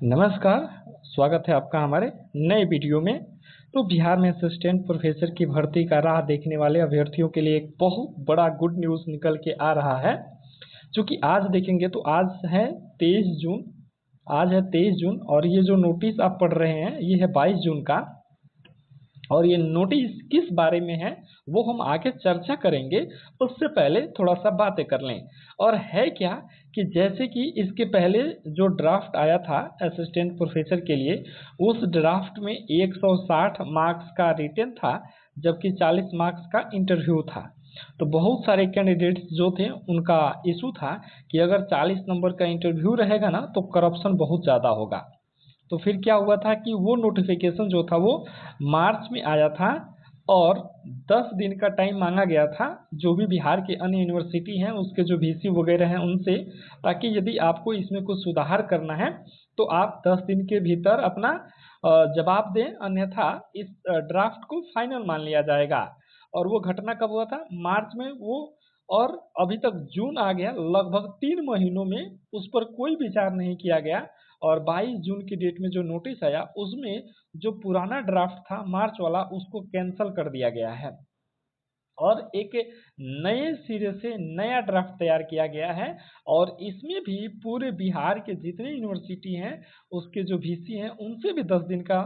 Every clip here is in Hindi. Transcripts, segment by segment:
नमस्कार, स्वागत है आपका हमारे नए वीडियो में। तो बिहार में असिस्टेंट प्रोफेसर की भर्ती का राह देखने वाले अभ्यर्थियों के लिए एक बहुत बड़ा गुड न्यूज़ निकल के आ रहा है, जो कि आज देखेंगे। तो आज है 23 जून, आज है 23 जून और ये जो नोटिस आप पढ़ रहे हैं ये है 22 जून का। और ये नोटिस किस बारे में है वो हम आगे चर्चा करेंगे, उससे पहले थोड़ा सा बातें कर लें। और है क्या कि जैसे कि इसके पहले जो ड्राफ्ट आया था असिस्टेंट प्रोफेसर के लिए, उस ड्राफ्ट में 160 मार्क्स का रिटन था, जबकि 40 मार्क्स का इंटरव्यू था। तो बहुत सारे कैंडिडेट्स जो थे उनका इशू था कि अगर 40 नंबर का इंटरव्यू रहेगा ना तो करप्शन बहुत ज़्यादा होगा। तो फिर क्या हुआ था कि वो नोटिफिकेशन जो था वो मार्च में आया था और 10 दिन का टाइम मांगा गया था जो भी बिहार के अन्य यूनिवर्सिटी हैं उसके जो वीसी वगैरह हैं उनसे, ताकि यदि आपको इसमें कुछ सुधार करना है तो आप 10 दिन के भीतर अपना जवाब दें, अन्यथा इस ड्राफ्ट को फाइनल मान लिया जाएगा। और वो घटना कब हुआ था? मार्च में वो। और अभी तक जून आ गया, लगभग 3 महीनों में उस पर कोई विचार नहीं किया गया। और 22 जून की डेट में जो नोटिस आया उसमें जो पुराना ड्राफ्ट था मार्च वाला उसको कैंसिल कर दिया गया है और एक नए सिरे से नया ड्राफ्ट तैयार किया गया है। और इसमें भी पूरे बिहार के जितने यूनिवर्सिटी हैं उसके जो वीसी हैं उनसे भी 10 दिन का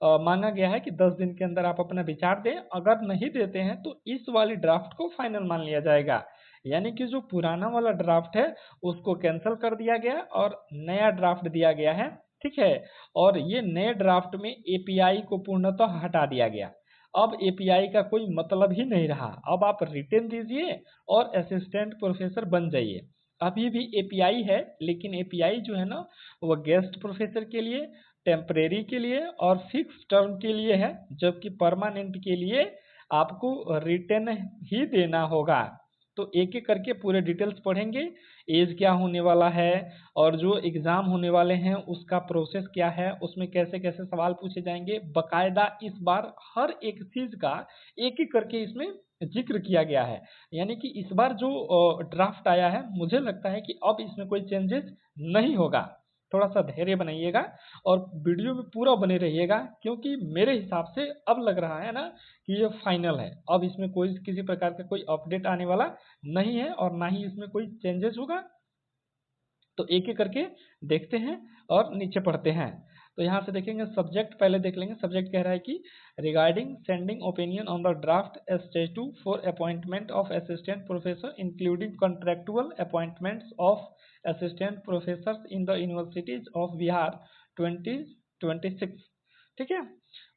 मांगा गया है कि 10 दिन के अंदर आप अपना विचार दें। अगर नहीं देते हैं तो इस वाली ड्राफ्ट को फाइनल मान लिया जाएगा। यानी कि जो पुराना वाला ड्राफ्ट है उसको कैंसिल कर दिया गया और नया ड्राफ्ट दिया गया है, ठीक है। और ये नए ड्राफ्ट में एपीआई को पूर्णतः हटा दिया गया। अब एपीआई का कोई मतलब ही नहीं रहा। अब आप रिटेन दीजिए और असिस्टेंट प्रोफेसर बन जाइए। अभी भी एपीआई है, लेकिन एपीआई जो है ना वो गेस्ट प्रोफेसर के लिए, टेम्परेरी के लिए और फिक्स टर्म के लिए है, जबकि परमानेंट के लिए आपको रिटेन ही देना होगा। तो एक एक करके पूरे डिटेल्स पढ़ेंगे, एज क्या होने वाला है और जो एग्ज़ाम होने वाले हैं उसका प्रोसेस क्या है, उसमें कैसे कैसे सवाल पूछे जाएंगे, बकायदा इस बार हर एक चीज़ का एक एक करके इसमें जिक्र किया गया है। यानी कि इस बार जो ड्राफ्ट आया है मुझे लगता है कि अब इसमें कोई चेंजेस नहीं होगा। थोड़ा सा धैर्य बनाइएगा और वीडियो में पूरा बने रहिएगा, क्योंकि मेरे हिसाब से अब लग रहा है ना कि ये फाइनल है। अब इसमें कोई किसी प्रकार का कोई अपडेट आने वाला नहीं है और ना ही इसमें कोई चेंजेस होगा। तो एक एक करके देखते हैं और नीचे पढ़ते हैं। तो यहाँ से देखेंगे सब्जेक्ट, पहले देख लेंगे। सब्जेक्ट कह रहा है कि regarding sending opinion on the draft statute for appointment of assistant professor including contractual appointments of assistant professor in the universities of Bihar 2026, ठीक है।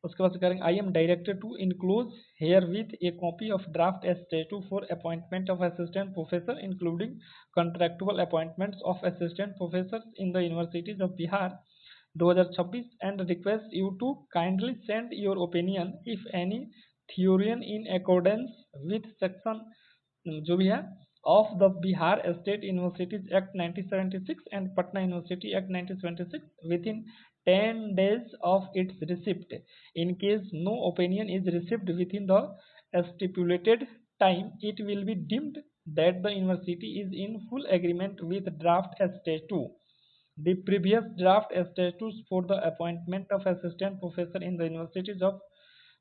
उसके बाद से करेंगे I am directed to enclose herewith a copy of draft statute for appointment of assistant professor including contractual appointments of assistant professors in the universities of Bihar 2026 and request you to kindly send your opinion if any theorian in accordance with section जो भी है of the Bihar State Universities Act 1976 and Patna University Act 1976 within 10 days of its receipt. In case no opinion is received within the stipulated time, it will be deemed that the university is in full agreement with draft ST2. The previous draft statutes for the appointment of assistant professor in the universities of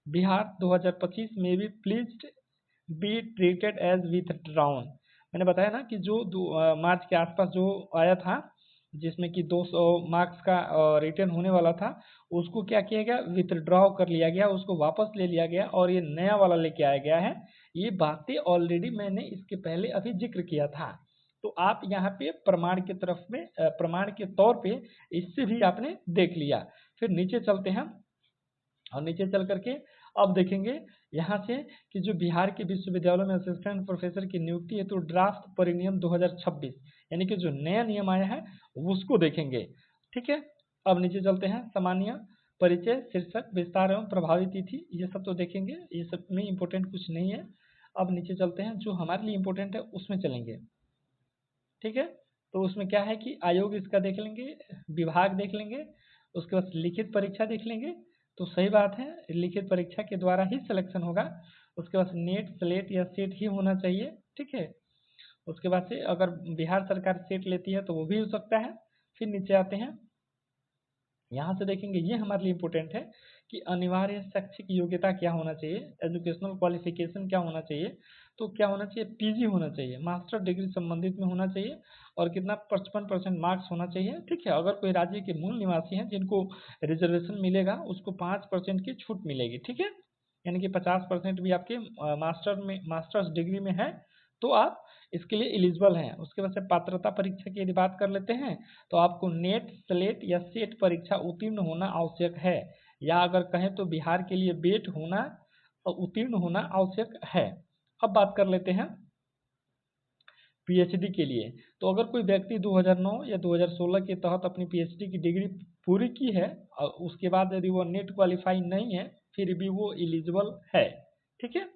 Bihar 2025 may be pleased be treated as withdrawn. मैंने बताया ना कि जो मार्च के आसपास जो आया था जिसमें कि 200 मार्क्स का रिटर्न होने वाला था, उसको क्या किया गया, विथड्रॉ कर लिया गया, उसको वापस ले लिया गया और ये नया वाला लेके आया गया है। ये बातें ऑलरेडी मैंने इसके पहले अभी जिक्र किया था। तो आप यहाँ पे प्रमाण की तरफ में प्रमाण के तौर पे इससे भी आपने देख लिया। फिर नीचे चलते हैं और नीचे चल करके अब देखेंगे यहाँ से कि जो बिहार के विश्वविद्यालयों में असिस्टेंट प्रोफेसर की नियुक्ति है तो ड्राफ्ट परिनियम 2026 यानी कि जो नया नियम आया है उसको देखेंगे, ठीक है। अब नीचे चलते हैं, सामान्य परिचय, शीर्षक, विस्तार एवं प्रभावी तिथि, ये सब तो देखेंगे, ये सब में इम्पोर्टेंट कुछ नहीं है। अब नीचे चलते हैं, जो हमारे लिए इम्पोर्टेंट है उसमें चलेंगे, ठीक है। तो उसमें क्या है कि आयोग इसका देख लेंगे, विभाग देख लेंगे, उसके बाद लिखित परीक्षा देख लेंगे। तो सही बात है, लिखित परीक्षा के द्वारा ही सिलेक्शन होगा। उसके बाद नेट, स्लेट या सेट ही होना चाहिए, ठीक है। उसके बाद से अगर बिहार सरकार सेट लेती है तो वो भी हो सकता है। फिर नीचे आते हैं, यहाँ से देखेंगे ये हमारे लिए इम्पोर्टेंट है कि अनिवार्य शैक्षिक योग्यता क्या होना चाहिए, एजुकेशनल क्वालिफिकेशन क्या होना चाहिए। तो क्या होना चाहिए, पीजी होना चाहिए, मास्टर डिग्री संबंधित में होना चाहिए, और कितना 55% मार्क्स होना चाहिए। ठीक है, अगर कोई राज्य के मूल निवासी हैं जिनको रिजर्वेशन मिलेगा उसको 5% की छूट मिलेगी। ठीक है, यानी कि 50% भी आपके मास्टर्स डिग्री में है तो आप इसके लिए एलिजिबल हैं। उसके बाद से पात्रता परीक्षा की यदि बात कर लेते हैं तो आपको नेट, स्लेट या सेट परीक्षा उत्तीर्ण होना आवश्यक है, या अगर कहें तो बिहार के लिए बेट होना उत्तीर्ण होना आवश्यक है। अब बात कर लेते हैं पीएचडी के लिए। तो अगर कोई व्यक्ति 2009 या 2016 के तहत अपनी पीएचडी की डिग्री पूरी की है और उसके बाद यदि वो नेट क्वालिफाई नहीं है फिर भी वो एलिजिबल है। ठीक है,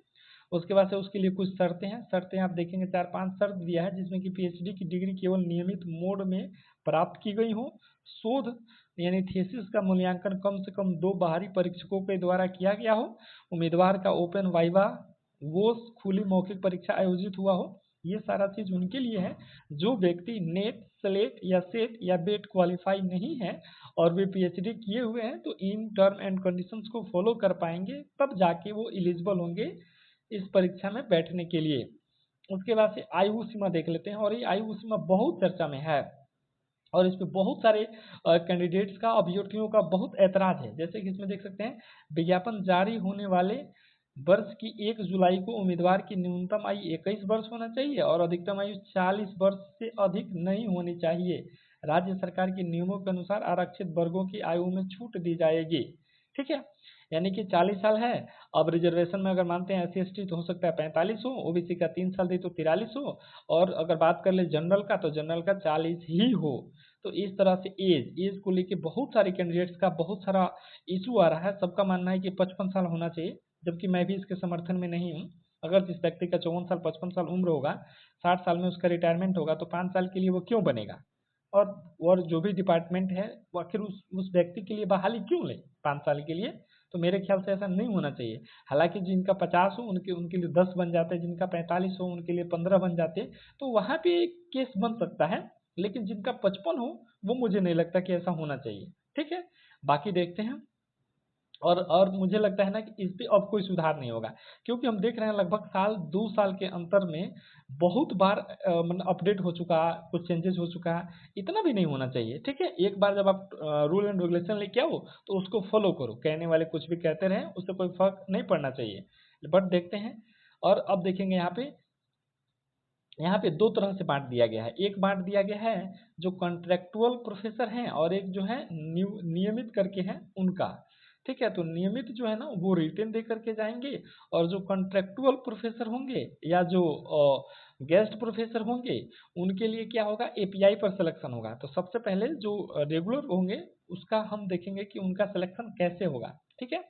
उसके बाद से उसके लिए कुछ शर्तें आप देखेंगे, 4-5 शर्त दिया है, जिसमें कि पीएचडी की डिग्री केवल नियमित मोड में प्राप्त की गई हो, शोध यानी थीसिस का मूल्यांकन कम से कम 2 बाहरी परीक्षकों के द्वारा किया गया हो, उम्मीदवार का ओपन वाइवा वो खुली मौखिक परीक्षा आयोजित हुआ हो। ये सारा चीज उनके लिए है जो व्यक्ति नेट, स्लेट या सेट या बेट क्वालिफाई नहीं है और वे पीएचडी किए हुए हैं तो इन टर्म एंड कंडीशंस को फॉलो कर पाएंगे, तब जाके वो एलिजिबल होंगे इस परीक्षा में बैठने के लिए। उसके बाद से आयु सीमा देख लेते हैं, और ये आयु सीमा बहुत चर्चा में है और इस पे बहुत सारे कैंडिडेट्स का, अभ्यर्थियों का बहुत ऐतराज है। जैसे कि इसमें देख सकते हैं, विज्ञापन जारी होने वाले वर्ष की 1 जुलाई को उम्मीदवार की न्यूनतम आयु 21 वर्ष होना चाहिए और अधिकतम आयु 40 वर्ष से अधिक नहीं होनी चाहिए। राज्य सरकार के नियमों के अनुसार आरक्षित वर्गों की आयु में छूट दी जाएगी। ठीक है, यानी कि 40 साल है। अब रिजर्वेशन में अगर मानते हैं SC/ST तो हो सकता है 45 हो, ओबीसी का 3 साल दी तो 43 हो, और अगर बात कर ले जनरल का तो जनरल का 40 ही हो। तो इस तरह से एज को लेके बहुत सारे कैंडिडेट्स का बहुत सारा इशू आ रहा है। सबका मानना है कि 55 साल होना चाहिए, जबकि मैं भी इसके समर्थन में नहीं हूँ। अगर जिस व्यक्ति का 54 साल 55 साल उम्र होगा, 60 साल में उसका रिटायरमेंट होगा तो 5 साल के लिए वो क्यों बनेगा, और जो भी डिपार्टमेंट है वो आखिर उस व्यक्ति के लिए बहाली क्यों ले 5 साल के लिए। तो मेरे ख्याल से ऐसा नहीं होना चाहिए। हालांकि जिनका 50 हो उनके उनके लिए 10 बन जाते हैं, जिनका 45 हो उनके लिए 15 बन जाते, तो वहाँ पे एक केस बन सकता है। लेकिन जिनका 55 हो वो मुझे नहीं लगता कि ऐसा होना चाहिए। ठीक है, बाकी देखते हैं। और मुझे लगता है ना कि इस पे अब कोई सुधार नहीं होगा, क्योंकि हम देख रहे हैं लगभग साल 2 साल के अंतर में बहुत बार मतलब अपडेट हो चुका, कुछ चेंजेस हो चुका। इतना भी नहीं होना चाहिए। ठीक है, एक बार जब आप रूल एंड रेगुलेशन लेके आओ तो उसको फॉलो करो, कहने वाले कुछ भी कहते रहें उससे कोई फर्क नहीं पड़ना चाहिए। बट देखते हैं। और अब देखेंगे यहाँ पे 2 तरह से बांट दिया गया है। एक बांट दिया गया है जो कॉन्ट्रेक्चुअल प्रोफेसर हैं और एक जो है नियमित करके हैं उनका। ठीक है, तो नियमित जो है ना वो रिटेन दे करके जाएंगे, और जो कॉन्ट्रेक्चुअल प्रोफेसर होंगे या जो गेस्ट प्रोफेसर होंगे उनके लिए क्या होगा, एपीआई पर सिलेक्शन होगा। तो सबसे पहले जो रेगुलर होंगे उसका हम देखेंगे कि उनका सिलेक्शन कैसे होगा। ठीक है,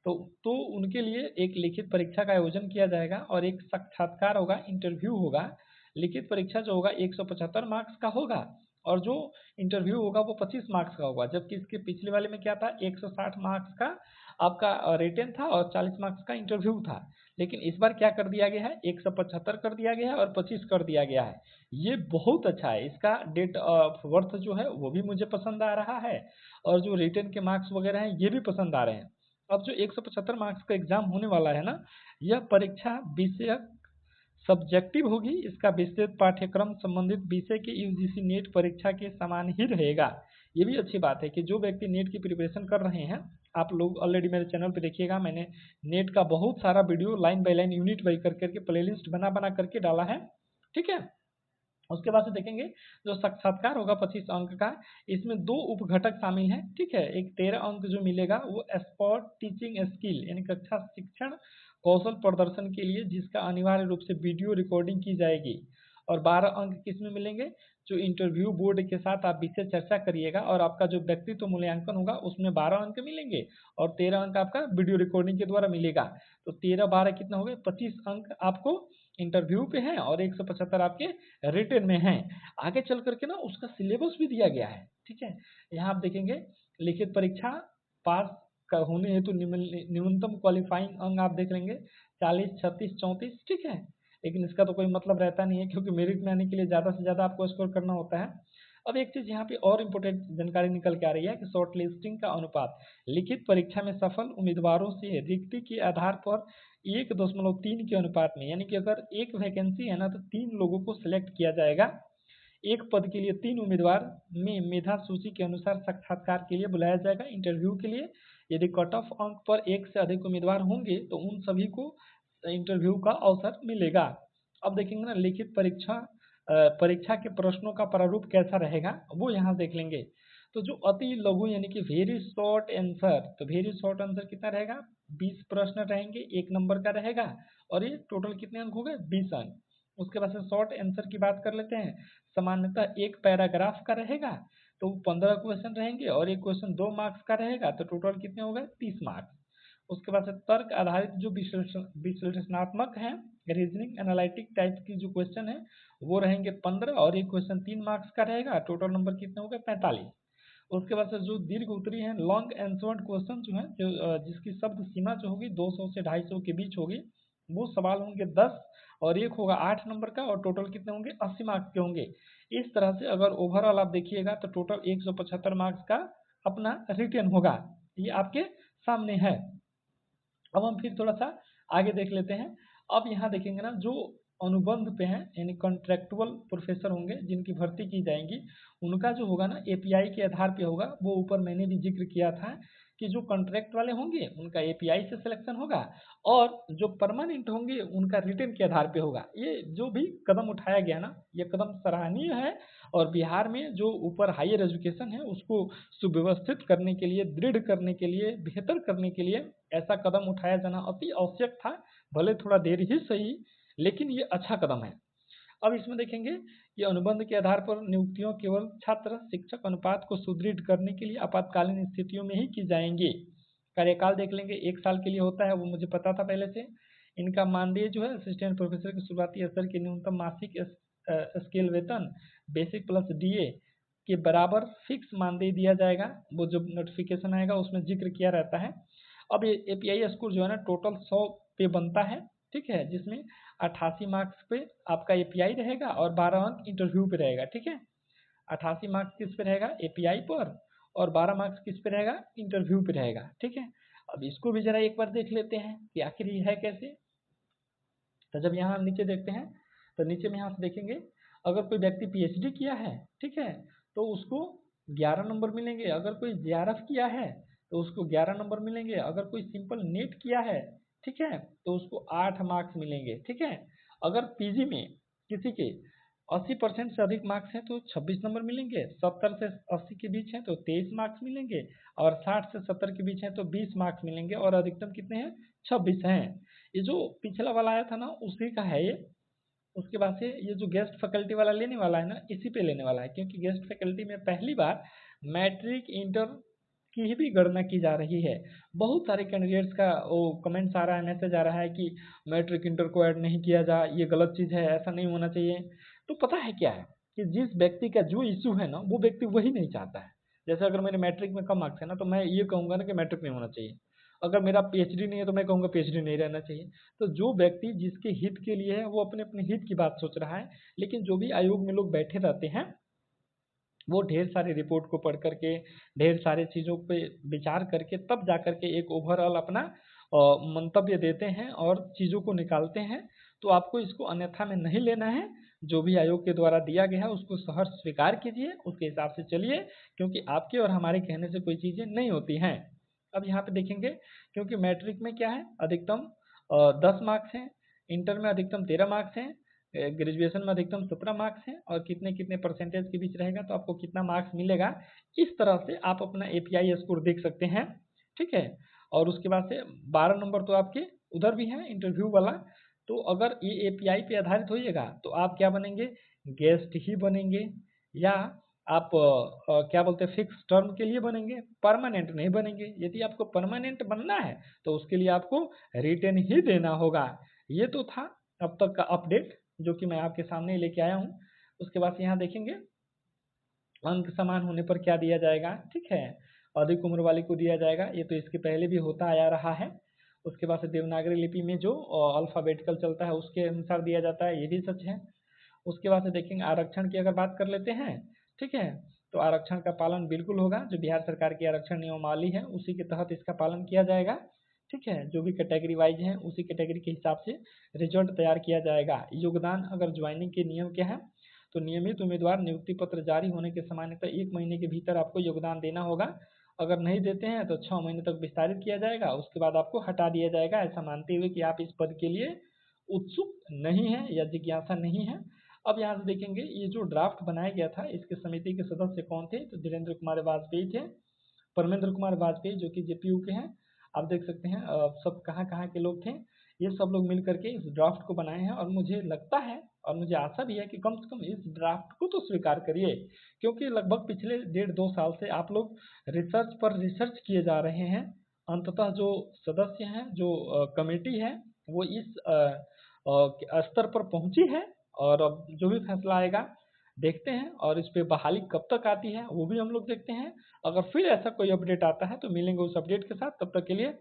तो उनके लिए एक लिखित परीक्षा का आयोजन किया जाएगा और एक साक्षात्कार होगा, इंटरव्यू होगा। लिखित परीक्षा जो होगा 175 मार्क्स का होगा, और जो इंटरव्यू होगा वो 25 मार्क्स का होगा। जबकि इसके पिछले वाले में क्या था, 160 मार्क्स का आपका रिटेन था और 40 मार्क्स का इंटरव्यू था। लेकिन इस बार क्या कर दिया गया है, 175 कर दिया गया है और 25 कर दिया गया है। ये बहुत अच्छा है। इसका डेट ऑफ बर्थ जो है वो भी मुझे पसंद आ रहा है, और जो रिटेन के मार्क्स वगैरह हैं ये भी पसंद आ रहे हैं। अब जो 175 मार्क्स का एग्जाम होने वाला है ना, यह परीक्षा विषयक सब्जेक्टिव होगी। इसका विस्तृत पाठ्यक्रम संबंधित विषय के यूजीसी नेट परीक्षा के समान ही रहेगा। ये भी अच्छी बात है कि जो व्यक्ति नेट की प्रिपरेशन कर रहे हैं, आप लोग ऑलरेडी मेरे चैनल पे देखिएगा, मैंने नेट का बहुत सारा video line by line, unit wise कर करके प्लेलिस्ट बना बना करके डाला है। ठीक है, उसके बाद से देखेंगे जो साक्षात्कार होगा 25 अंक का, इसमें 2 उपघटक शामिल हैं। ठीक है, एक 13 अंक जो मिलेगा वो स्पॉट टीचिंग स्किल यानी कक्षा शिक्षण कौशल प्रदर्शन के लिए, जिसका अनिवार्य रूप से वीडियो रिकॉर्डिंग की जाएगी। और 12 अंक किसमें मिलेंगे, जो इंटरव्यू बोर्ड के साथ आप विषय चर्चा करिएगा और आपका जो व्यक्तित्व मूल्यांकन होगा उसमें 12 अंक मिलेंगे, और 13 अंक आपका वीडियो रिकॉर्डिंग के द्वारा मिलेगा। तो 13-12 कितना हो गया, 25 अंक आपको इंटरव्यू पे है और 175 आपके रिटेन में है। आगे चल करके ना उसका सिलेबस भी दिया गया है। ठीक है, यहाँ आप देखेंगे लिखित परीक्षा पास का होने हेतु न्यूनतम क्वालिफाइंग अंक आप देख लेंगे 40, 36, 34। ठीक है, लेकिन इसका तो कोई मतलब रहता नहीं है, क्योंकि मेरिट में आने के लिए ज़्यादा से ज़्यादा आपको स्कोर करना होता है। अब एक चीज यहाँ पे और इम्पोर्टेंट जानकारी निकल के आ रही है कि शॉर्ट लिस्टिंग का अनुपात लिखित परीक्षा में सफल उम्मीदवारों से रिक्ति के आधार पर 1.3 के अनुपात में, यानी कि अगर एक वैकेंसी है ना तो 3 लोगों को सिलेक्ट किया जाएगा। एक पद के लिए 3 उम्मीदवार में मेधा सूची के अनुसार साक्षात्कार के लिए बुलाया जाएगा इंटरव्यू के लिए। यदि कट ऑफ अंक पर एक से अधिक उम्मीदवार होंगे तो उन सभी को इंटरव्यू का अवसर मिलेगा। अब देखेंगे ना लिखित परीक्षा के प्रश्नों का प्रारूप कैसा रहेगा वो यहाँ देख लेंगे। तो जो अति लघु यानी कि वेरी शॉर्ट आंसर, तो वेरी शॉर्ट आंसर कितना रहेगा, 20 प्रश्न रहेंगे, 1 नंबर का रहेगा और ये टोटल कितने अंक हो गए, 20 अंक। उसके बाद से शॉर्ट आंसर की बात कर लेते हैं। सामान्यतः एक पैराग्राफ का रहेगा तो 15 क्वेश्चन रहेंगे और एक क्वेश्चन 2 मार्क्स का रहेगा, तो टोटल कितने हो गए, 30 मार्क्स। उसके बाद से तर्क आधारित जो विश्लेषणात्मक है, रीजनिंग एनालिटिक टाइप की जो क्वेश्चन है वो रहेंगे 15 और एक क्वेश्चन 3 मार्क्स का रहेगा, टोटल नंबर कितने हो गए, 45। उसके बाद से जो दीर्घ उत्तरी है, लॉन्ग आंसर्ड क्वेश्चन जो है, जो जिसकी शब्द सीमा जो होगी 200 से 250 के बीच होगी, वो सवाल होंगे 10 और एक होगा 8 नंबर का और टोटल कितने होंगे, 80 मार्क्स के होंगे। इस तरह से अगर ओवरऑल आप देखिएगा तो टोटल 175 मार्क्स का अपना रिटर्न होगा, ये आपके सामने है। अब हम फिर थोड़ा सा आगे देख लेते हैं। अब यहाँ देखेंगे ना जो अनुबंध पे हैं यानी कॉन्ट्रेक्चुअल प्रोफेसर होंगे जिनकी भर्ती की जाएंगी, उनका जो होगा ना एपीआई के आधार पे होगा। वो ऊपर मैंने भी जिक्र किया था कि जो कॉन्ट्रैक्ट वाले होंगे उनका एपीआई से सिलेक्शन होगा और जो परमानेंट होंगे उनका रिटर्न के आधार पे होगा। ये जो भी कदम उठाया गया ना, ये कदम सराहनीय है और बिहार में जो ऊपर हायर एजुकेशन है उसको सुव्यवस्थित करने के लिए, दृढ़ करने के लिए, बेहतर करने के लिए ऐसा कदम उठाया जाना अति आवश्यक था। भले थोड़ा देर ही सही, लेकिन ये अच्छा कदम है। अब इसमें देखेंगे कि अनुबंध के आधार पर नियुक्तियों केवल छात्र शिक्षक अनुपात को सुदृढ़ करने के लिए आपातकालीन स्थितियों में ही की जाएंगी। कार्यकाल देख लेंगे, 1 साल के लिए होता है, वो मुझे पता था पहले से। इनका मानदेय जो है असिस्टेंट प्रोफेसर के शुरुआती स्तर के न्यूनतम मासिक स्केल वेतन बेसिक प्लस डीए के बराबर फिक्स मानदेय दिया जाएगा। वो जब नोटिफिकेशन आएगा उसमें जिक्र किया रहता है। अब ये एपीआई स्कोर जो है ना टोटल 100 पे बनता है, ठीक है, जिसमें 88 मार्क्स पे आपका एपीआई रहेगा और 12 अंक इंटरव्यू पे रहेगा, ठीक है। 88 मार्क्स किस पे रहेगा, एपीआई पर, और 12 मार्क्स किस पे रहेगा, इंटरव्यू पे रहेगा, ठीक है। अब इसको भी जरा एक बार देख लेते हैं कि आखिर ये है कैसे। तो जब यहाँ हम नीचे देखते हैं तो नीचे में यहाँ से देखेंगे अगर कोई व्यक्ति पीएचडी किया है, ठीक है, तो उसको 11 नंबर मिलेंगे। अगर कोई जेआरएफ किया है तो उसको 11 नंबर मिलेंगे। अगर कोई सिंपल नेट किया है, ठीक है, तो उसको 8 मार्क्स मिलेंगे, ठीक है। अगर पीजी में किसी के 80% से अधिक मार्क्स हैं तो 26 नंबर मिलेंगे, 70 से 80 के बीच हैं तो 23 मार्क्स मिलेंगे और 60 से 70 के बीच हैं तो 20 मार्क्स मिलेंगे और अधिकतम कितने हैं, 26 हैं। ये जो पिछला वाला आया था ना उसी का है ये। उसके बाद से ये जो गेस्ट फैकल्टी वाला लेने वाला है ना, इसी पे लेने वाला है, क्योंकि गेस्ट फैकल्टी में पहली बार मैट्रिक इंटर की ही भी गणना की जा रही है। बहुत सारे कैंडिडेट्स का वो कमेंट्स आ रहा है, मैसेज आ रहा है कि मैट्रिक इंटर को ऐड नहीं किया जा, ये गलत चीज़ है, ऐसा नहीं होना चाहिए। तो पता है क्या है कि जिस व्यक्ति का जो इशू है ना वो व्यक्ति वही नहीं चाहता है। जैसे अगर मेरे मैट्रिक में कम मार्क्स है ना तो मैं ये कहूँगा ना कि मैट्रिक नहीं होना चाहिए। अगर मेरा पीएचडी नहीं है तो मैं कहूँगा पीएचडी नहीं रहना चाहिए। तो जो व्यक्ति जिसके हित के लिए है वो अपने अपने हित की बात सोच रहा है, लेकिन जो भी आयोग में लोग बैठे रहते हैं वो ढेर सारे रिपोर्ट को पढ़ करके, ढेर सारे चीज़ों पे विचार करके तब जा करके एक ओवरऑल अपना मंतव्य देते हैं और चीज़ों को निकालते हैं। तो आपको इसको अन्यथा में नहीं लेना है। जो भी आयोग के द्वारा दिया गया है उसको सहर्ष स्वीकार कीजिए, उसके हिसाब से चलिए, क्योंकि आपके और हमारे कहने से कोई चीज़ें नहीं होती हैं। अब यहाँ पे देखेंगे, क्योंकि मैट्रिक में क्या है, अधिकतम 10 मार्क्स हैं, इंटर में अधिकतम 13 मार्क्स हैं, ग्रेजुएशन में अधिकतम 17 मार्क्स हैं और कितने कितने परसेंटेज के बीच रहेगा तो आपको कितना मार्क्स मिलेगा। इस तरह से आप अपना एपीआई स्कोर देख सकते हैं, ठीक है। और उसके बाद से 12 नंबर तो आपके उधर भी है इंटरव्यू वाला। तो अगर ये एपीआई पे आधारित होइएगा तो आप क्या बनेंगे, गेस्ट ही बनेंगे, या आप क्या बोलते हैं फिक्स टर्म के लिए बनेंगे, परमानेंट नहीं बनेंगे। यदि आपको परमानेंट बनना है तो उसके लिए आपको रिटर्न ही देना होगा। ये तो था अब तक का अपडेट जो कि मैं आपके सामने लेके आया हूँ। उसके बाद से यहाँ देखेंगे अंक समान होने पर क्या दिया जाएगा, ठीक है, अधिक उम्र वाले को दिया जाएगा, ये तो इसके पहले भी होता आया रहा है। उसके बाद से देवनागरी लिपि में जो अल्फ़ाबेटिकल चलता है उसके अनुसार दिया जाता है, ये भी सच है। उसके बाद से देखेंगे आरक्षण की अगर बात कर लेते हैं ठीक है। तो आरक्षण का पालन बिल्कुल होगा, जो बिहार सरकार की आरक्षण नियमावली है उसी के तहत इसका पालन किया जाएगा। ठीक है, जो भी कैटेगरी वाइज है उसी कैटेगरी के हिसाब से रिजल्ट तैयार किया जाएगा। योगदान अगर ज्वाइनिंग के नियम क्या है, तो नियमित उम्मीदवार नियुक्ति पत्र जारी होने के सामान्यतः 1 महीने के भीतर आपको योगदान देना होगा। अगर नहीं देते हैं तो 6 महीने तक विस्तारित किया जाएगा, उसके बाद आपको हटा दिया जाएगा, ऐसा मानते हुए कि आप इस पद के लिए उत्सुक नहीं है या जिज्ञासा नहीं है। अब यहाँ से देखेंगे ये जो ड्राफ्ट बनाया गया था इसके समिति के सदस्य कौन थे, तो धीरेन्द्र कुमार वाजपेयी थे, परमेंद्र कुमार वाजपेयी जो कि जेपीयू के हैं। आप देख सकते हैं सब कहाँ कहाँ के लोग थे, ये सब लोग मिल करके इस ड्राफ्ट को बनाए हैं। और मुझे लगता है और मुझे आशा भी है कि कम से कम इस ड्राफ्ट को तो स्वीकार करिए, क्योंकि लगभग पिछले 1.5-2 साल से आप लोग रिसर्च पर रिसर्च किए जा रहे हैं। अंततः जो सदस्य हैं, जो कमेटी है, वो इस स्तर पर पहुंची है। और अब जो भी फैसला आएगा देखते हैं, और इस पे बहाली कब तक आती है वो भी हम लोग देखते हैं। अगर फिर ऐसा कोई अपडेट आता है तो मिलेंगे उस अपडेट के साथ, तब तक के लिए